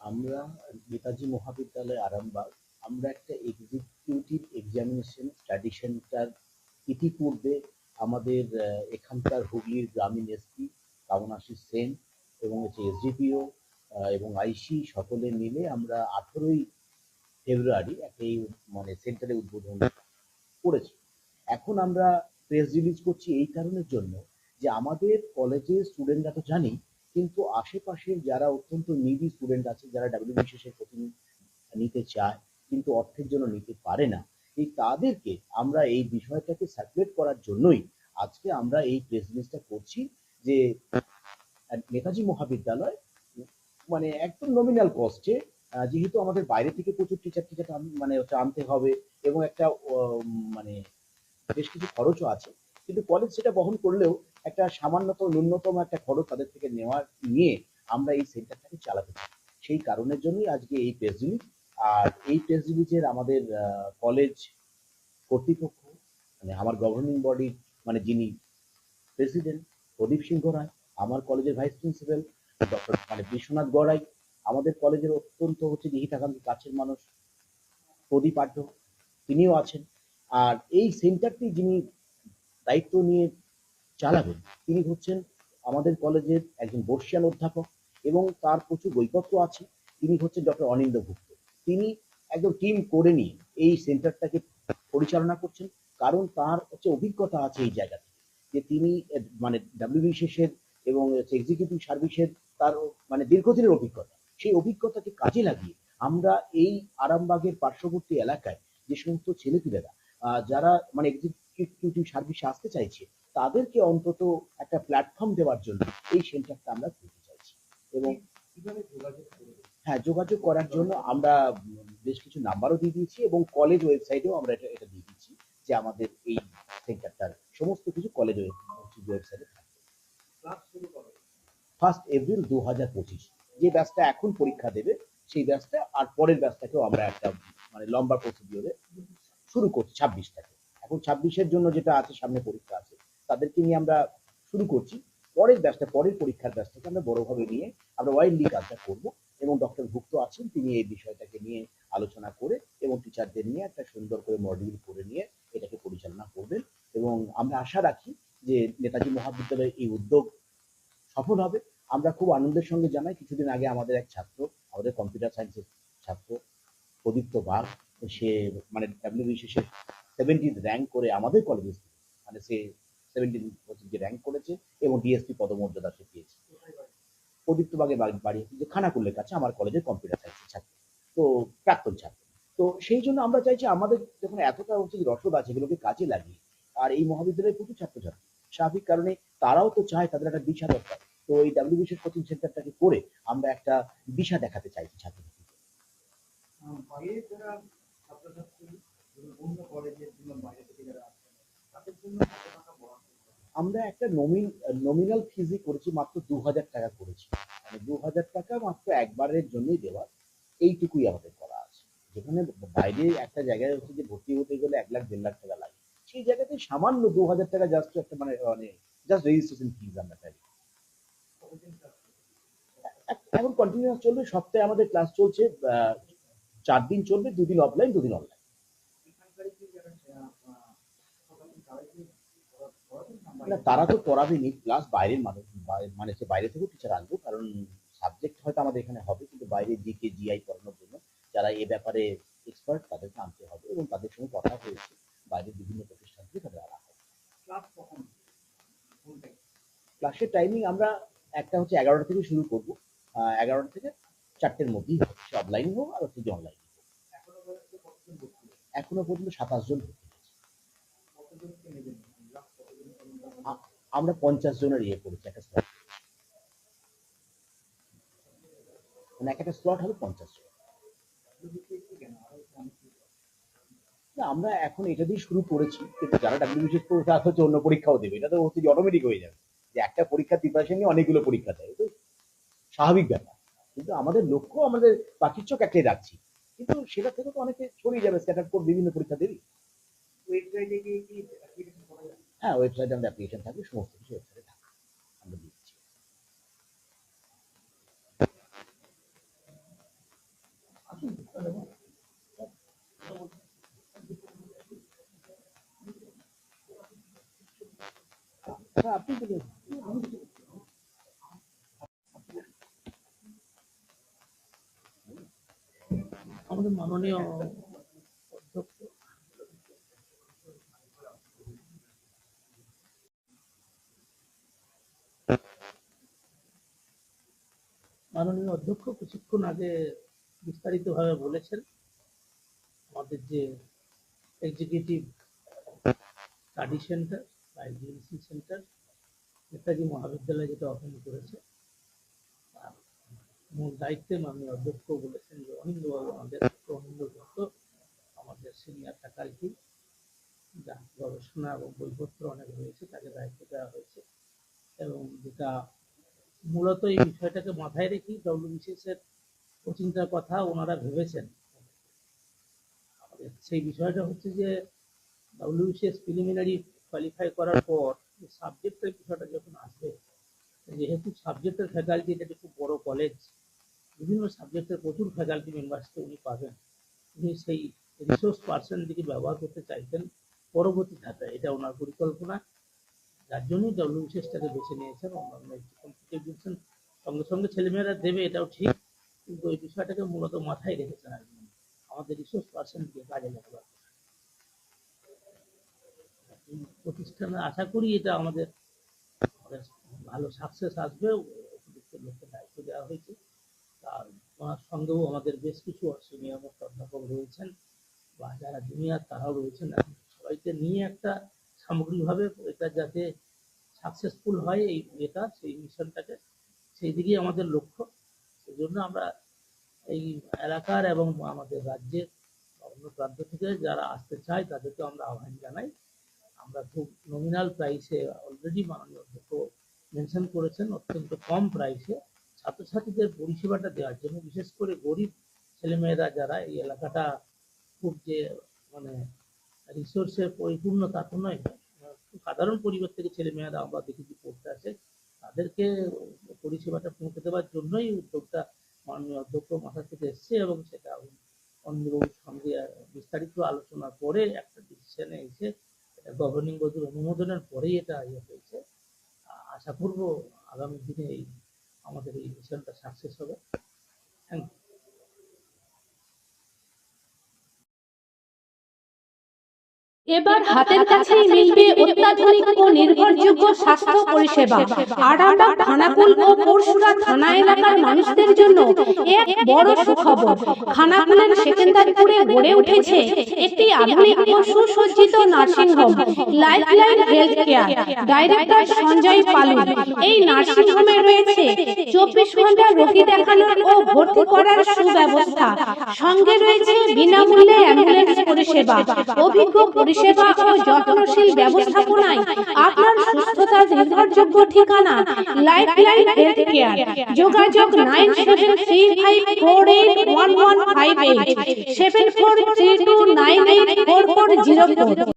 আমরা নেতাজি মহাবিদ্যালয় আরামবাগ আমরা একটা এক্সিকিউটিভ এক্সামিনেশন স্টাডি সেন্টার ইতিপূর্বে আমাদের এখানকার হুগলির গ্রামীণ এসপি কামনাশী সেন এবং হচ্ছে এসডিপিও এবং আইসি সকলে মিলে আমরা 18ই ফেব্রুয়ারি একটা এই মানে সেন্টারে উদ্বোধন করেছি। এখন আমরা প্রেস রিলিজ করছি এই কারণের জন্য যে আমাদের কলেজের স্টুডেন্টরা তো জানি, কিন্তু আশেপাশের যারা অত্যন্ত নিডি স্টুডেন্ট আছে, যারা ডাব্লিউবিসিএস এর কোচিং নিতে চায় কিন্তু অর্থের জন্য নিতে পারে না, এই তাদেরকে আমরা এই বিষয়টাকে সার্কুলেট করার জন্যই আজকে আমরা এই প্রেস রিলিজটা করছি যে নেতাজি মহাবিদ্যালয় মানে একদম নমিনাল কস্টে, যেহেতু আমাদের বাইরে থেকে প্রচুর টিচার মানে আনতে হবে এবং একটা মানে বেশ কিছু খরচও আছে, কিন্তু কলেজ সেটা বহন করলেও একটা সামান্যতম ন্যূনতম একটা খরচ তাদের থেকে নিয়ে আমরা এই সেন্টারটাকে চালাতে পারি। সেই কারণের জন্যই আজকে এই প্রেস রিলিজ। আর এই প্রেস রিলিজের আমাদের কলেজ কর্তৃপক্ষ মানে আমার গভর্নিং বডি মানে যিনি প্রেসিডেন্ট প্রদীপ সিংহ রায়, আমার কলেজের ভাইস প্রিন্সিপাল ডক্টর মানে বিশ্বনাথ গড়াই, আমাদের কলেজের অত্যন্ত হচ্ছে নিহিতাকাঙ্ক্ষী কাছের মানুষ প্রদীপ আঢ্য, তিনিও আছেন। আর এই সেন্টারটি যিনি দায়িত্ব নিয়ে চালাবেন তিনি হচ্ছেন আমাদের কলেজের একজন বর্ষিয়ান অধ্যাপক এবং তার প্রচুর বইপত্র আছে। তিনি হচ্ছেন ডক্টর অনিন্দ্য গুপ্ত। তিনি একদম টিম করে নিয়ে এই সেন্টারটাকে পরিচালনা করছেন, কারণ তার হচ্ছে অভিজ্ঞতা আছে এই জায়গা থেকে, যে তিনি মানে ডাব্লিউবিসিএস এর এবং এক্সিকিউটিভ সার্ভিসের তার মানে দীর্ঘদিনের অভিজ্ঞতা, সেই অভিজ্ঞতাকে কাজে লাগিয়ে আমরা এই আরামবাগের পার্শ্ববর্তী এলাকায় যে সমস্ত ছেলেপিলেরা যারা মানে এক্সিকিউটিভ সার্ভিসে আসতে চাইছে তাদেরকে অন্তত একটা প্ল্যাটফর্ম দেওয়ার জন্য এই সেন্টারটা আমরা খুলতে চাইছি। এবং হ্যাঁ, যোগাযোগ করার জন্য আমরা বেশ কিছু নাম্বারও দিয়ে দিয়েছি এবং কলেজ ওয়েবসাইটেও আমরা এটা দিয়ে দিচ্ছি যে আমাদের এই সেন্টারটার সমস্ত কিছু কলেজ ওয়েবসাইটে থাকবে। 1 এপ্রিল 2025 যে ব্যাচটা এখন পরীক্ষা দেবে সেই ব্যাচটা আর পরের ব্যাচটাকেও আমরা একটা মানে লম্বা প্রসিডিওরে শুরু করছি 26 থেকে। এখন 26-এর জন্য যেটা আছে সামনে পরীক্ষা আছে তাদেরকে নিয়ে আমরা শুরু করছি। পরের ব্যাচটা পরের পরীক্ষার ব্যাচটাকে আমরা বড়ভাবে নিয়ে আমরা ওয়াইডলি কাজটা করব এবং ডক্টর ভুক্ত আছেন তিনি এই বিষয়টাকে নিয়ে আলোচনা করে এবং টিচারদের নিয়ে একটা সুন্দর করে মডিউল করে নিয়ে এটাকে পরিচালনা করবেন। এবং আমরা আশা রাখি যে নেতাজি মহাবিদ্যালয়ের এই উদ্যোগ সফল হবে। আমরা খুব আনন্দের সঙ্গে জানাই কিছুদিন আগে আমাদের এক ছাত্র, আমাদের কম্পিউটার সায়েন্সের ছাত্র প্রদীপ্ত বাগ, সে মানে ডাব্লিউবিসিএস এর 70th র্যাঙ্ক করে আমাদের কলেজে মানে সে 70 র্যাঙ্ক করেছে এবং ডিএসপি পদমর্যাদা সে পেয়েছে। প্রদীপ্ত বাগের বাড়ি হচ্ছে যে খানাকুলের কাছে আমার কলেজের কম্পিউটার সায়েন্সের ছাত্র, তো প্রাক্তন ছাত্র। তো সেই জন্য আমরা চাইছি আমাদের যখন এতটা হচ্ছে রসদ আছে এগুলোকে কাজে লাগিয়ে, আর এই মহাবিদ্যালয়ের প্রচুর ছাত্রছাত্রী স্বাভাবিক কারণে তারাও তো চায় তাদের একটা দিশা দরকার। তো এই ডাব্লিউবিসিএস কোচিং সেন্টারটাকে করে আমরা একটা দিশা দেখাতে চাইছি ছাত্রছাত্রীকে। বাইরে যারা ছাত্রছাত্রী অন্য কলেজের জন্য বাইরে থেকে যারা আসছেন তাদের জন্য কত টাকা বরাদ্দ? আমরা একটা নমিনাল ফিজই করেছি, মাত্র 2000 টাকা করেছি। মানে 2000 টাকা মাত্র একবারের জন্যই দেওয়া, এইটুকুই আমাদের করা আছে। যেখানে বাইরে একটা জায়গায় হচ্ছে যে ভর্তি হতে গেলে 1 লাখ 1.5 লাখ টাকা লাগে, সেই জায়গাতে সামান্য 2000 টাকা জাস্ট একটা মানে মানে জাস্ট রেজিস্ট্রেশন ফিজ আমরা চাই। এখন কন্টিনিউয়াস চলবে, সপ্তাহে আমাদের ক্লাস চলছে 4 দিন চলবে, 2 দিন অফলাইন 2 দিন অনলাইন। না তারা তো পড়াবেনি, প্লাস বাইরের মানুষ মানে সে বাইরে থেকেও টিচার আনবো, কারণ সাবজেক্ট হয়তো আমাদের এখানে হবে কিন্তু বাইরে জিকে জিআই পড়ানোর জন্য যারা এ ব্যাপারে এক্সপার্ট তাদেরকে আনতে হবে এবং তাদের সঙ্গে কথা হয়েছে, বাইরের বিভিন্ন প্রতিষ্ঠান থেকে তাদের আনা হবে। ক্লাসের টাইমিং আমরা একটা হচ্ছে 11টা থেকে শুরু করবো, 11টা থেকে 4টের মধ্যেই হবে, সে অফলাইন হোক আর হচ্ছে যে অনলাইন। এখনো পর্যন্ত 27 জন আমরা 50 জনের ইয়ে করেছি একটা স্লট, মানে একটা স্লট হবে 50 জন। না আমরা এখন এটা দিয়ে শুরু করেছি, কিন্তু যারা ডাব্লিউবিসিএস পড়বে তারা হচ্ছে অন্য পরীক্ষাও দেবে, এটা তো হচ্ছে যে অটোমেটিক হয়ে যাবে যে একটা পরীক্ষার প্রিপারেশন নিয়ে অনেকগুলো পরীক্ষা দেয়, তো স্বাভাবিক ব্যাপার। কিন্তু আমাদের লক্ষ্য আমাদের পাখির চোখ একটাই রাখছি, কিন্তু সেটা থেকে তো অনেকে ছড়িয়ে যাবে স্ক্যাটার কোড বিভিন্ন পরীক্ষা দেবে। ওয়েবসাইটে গিয়ে কি অ্যাপ্লিকেশন করা যায়? হ্যাঁ, ওয়েবসাইটে আমাদের অ্যাপ্লিকেশন থাকবে, সমস্ত কিছু ওয়েবসাইটে থাকবে, আমরা দিচ্ছি। আপনি বলুন। আমাদের মাননীয় অধ্যক্ষ কিছুক্ষণ আগে বিস্তারিতভাবে বলেছেন আমাদের যে এক্সিকিউটিভ স্টাডি সেন্টার বা এক্সিবিশন সেন্টার নেতাজি মহাবিদ্যালয় যেটা ওপেন করেছে, মূল দায়িত্বে মাননীয় অধ্যক্ষ বলেছেন যে অনিন্দ্যবাবু অনিন্দ্য দত্ত আমাদের সিনিয়র ফ্যাকাল্টি, যা গবেষণা এবং বইপত্র অনেক রয়েছে, তাকে দায়িত্ব দেওয়া হয়েছে। এবং যেটা মূলত এই বিষয়টাকে মাথায় রেখে ডব্লিউবিসিএস এর কোচিংটার কথা ওনারা ভেবেছেন। সেই বিষয়টা হচ্ছে যে ডব্লিউবিসিএস প্রিলিমিনারি কোয়ালিফাই করার পর সাবজেক্টের বিষয়টা যখন আসবে, যেহেতু সাবজেক্টের ফ্যাকাল্টি, এটা খুব বড় কলেজ, বিভিন্ন সাবজেক্টের প্রচুর ফ্যাকাল্টি মেম্বার্সকে উনি পাবেন, উনি সেই রিসোর্স পার্সনটিকে ব্যবহার করতে চাইছেন পরবর্তী ধাপে, এটা ওনার পরিকল্পনা। যার জন্যই ডব্লিউবিসিএসটাকে বেছে নিয়েছেন। অন্যান্য কম্পিটিশন সঙ্গে সঙ্গে ছেলেমেয়েরা দেবে, এটাও ঠিক, কিন্তু ওই বিষয়টাকে মূলত মাথায় রেখেছেন আর কি, আমাদের রিসোর্স পার্সনকে কাজে লাগাবার প্রতিষ্ঠানে। আশা করি এটা আমাদের ভালো সাকসেস আসবে। লোককে দায়িত্ব দেওয়া হয়েছে, আর ওনার সঙ্গেও আমাদের বেশ কিছু সিনিয়র মোস্ট অধ্যাপক রয়েছেন বা যারা জুনিয়র তারাও রয়েছেন। সবাইকে নিয়ে একটা সামগ্রিকভাবে এটা যাতে সাকসেসফুল হয় এই এটা, সেই মিশনটাকে, সেই দিকেই আমাদের লক্ষ্য। সেই জন্য আমরা এই এলাকার এবং আমাদের রাজ্যের অন্য প্রান্ত থেকে যারা আসতে চায় তাদেরকে আমরা আহ্বান জানাই। আমরা খুব নমিনাল প্রাইসে, অলরেডি মাননীয় অধ্যক্ষ মেনশন করেছেন, অত্যন্ত কম প্রাইসে ছাত্রছাত্রীদের পরিষেবাটা দেওয়ার জন্য, বিশেষ করে গরিব ছেলেমেয়েরা যারা এই এলাকাটা খুব যে মানে রিসোর্সে পরিপূর্ণ তা তো নয়, সাধারণ পরিবার থেকে ছেলেমেয়েরা আমরা দেখেছি পড়তে আসে, তাদেরকে পরিষেবাটা পৌঁছে দেওয়ার জন্যই উদ্যোগটা মাননীয় অধ্যক্ষ মাথা থেকে এসছে। এবং সেটা অনিন্দ্যবাবুর সঙ্গে বিস্তারিত আলোচনা করে একটা ডিসিশনে এসে গভর্নিং বডির অনুমোদনের পরেই এটা হয়েছে। আশা করব আগামী দিনে আমাদের এই মিশনটা সাকসেস হবে। Thank you. এবার হাতের কাছেই মিলবে অত্যাধুনিক ও নির্ভরযোগ্য স্বাস্থ্য পরিষেবা। আরামবাগ, খানাকুল ও পরশুরা থানা এলাকার মানুষদের জন্য এক বড় সুখবর। খানাকুলের সেকেন্দারপুরে গড়ে উঠেছে একটি আধুনিক ও সুসজ্জিত nursing home, Lifeline Health Care. Director Sanjay Palu. এই নার্সিং হোমে রয়েছে 24 ঘন্টা রোগী দেখানোর ও ভর্তি করার সুব্যবস্থা। সঙ্গে রয়েছে বিনামূল্যে অ্যাম্বুলেন্স পরিষেবা। অভিজ্ঞ পরিষেবা ও যত্নশীল ব্যবস্থাপনায় আপনার সুস্থতার নির্ভরযোগ্য ঠিকানা লাইফলাইন হেলথ কেয়ার। যোগাযোগ 9735481158 7432984404।